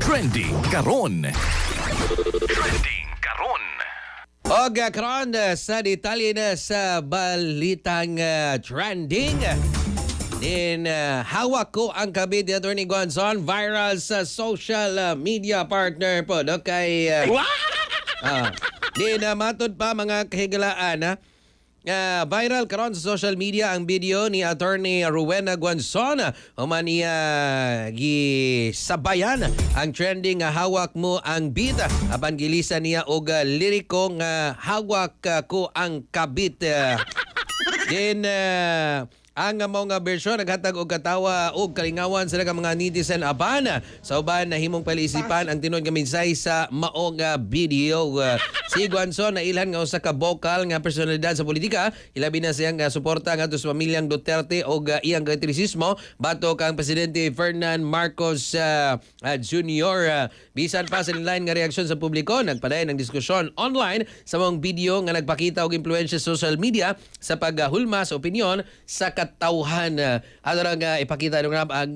Trending karon. Trending karon. Og karon sa detalye na sa balitang trending. Hawak ko ang kabit ni Atty. Gonzon, viral sa social media partner po. No? Kay matod pa mga kahigalaan. Viral karon sa social media ang video ni Atty. Rowena Gonzon. Human niya gisabayan ang trending hawak mo ang beat. Apan gilisan niya og liriko nga hawak ko ang kabit. Ang mga bersyon naghatag og katawa og kalingawan sa mga netizen aban sa uban na himong palisipan ang tinud nga minsay sa maong video. Si Gonzon na ilhan nga usa ka vocal nga personalidad sa politika, ilabi na siyang suporta ngadto sa pamilyang Duterte og iyang kritisismo batok ang presidente Ferdinand Marcos Jr. Bisan pa sa line nga reaksyon sa publiko, nagpadayon ng diskusyon online sa mga video nga nagpakita og impluwensya sa social media sa paghulma sa opinyon sa katauhan. Ano nga ipakita nung ang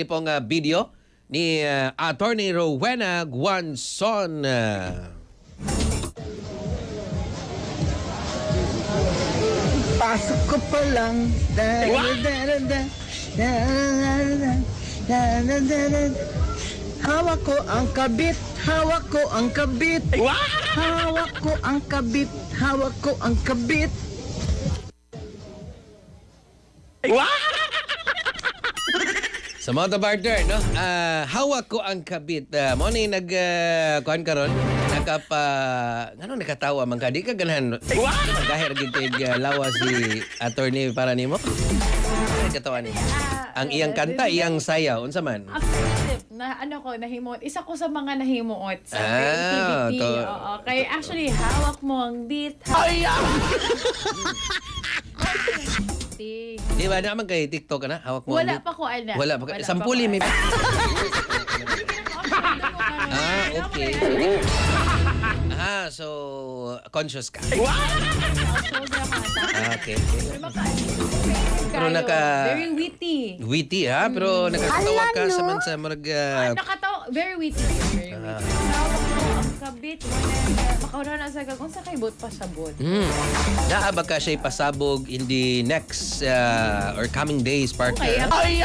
pong video ni Atty. Rowena Gonzon. Pasok ko pa lang. Hawak ko ang kabit. Hawak ko ang kabit. Hawak ko ang kabit. Hawak ko ang kabit. Sa mga partner, no? Hawak ko ang kabit. Mo ni kuan karon nakatawa man ka di ka ganahan. Gahir gid lawa si attorney para nimo. Katawa nimo. Ang iyang kanta, iyang sayaw unsa man? Na nahimuot. Isa ko sa mga nahimuot sa to. creativity. Oo. Kaya actually hawak mo ang beat. Di ba naman kay TikTok na? Hawak mo. Wala pa ko ana. Wala pa. Sampuli may. Okay. So conscious ka. Okay. Pero very witty. Witty ha, pero nakakatawa ka sa man sa marag Nakatawa, very witty. Very witty. Hawak mo ang kabit. Makauna na sa gagawin sa kaibot pa sa bot. Naaba ka siya pasabog in the next or coming days partner. Okay.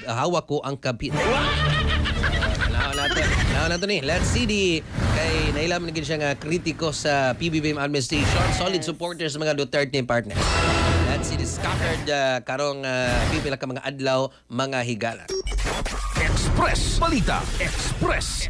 Hawak ko ang kabit. Naon nato ni. Let's see kay nailam na gid siya nga kritiko sa PBBM administration, solid supporters sa mga Duterte partner. Let's see the scattered karong pipila ka mga adlaw, mga higala. Express Balita Express.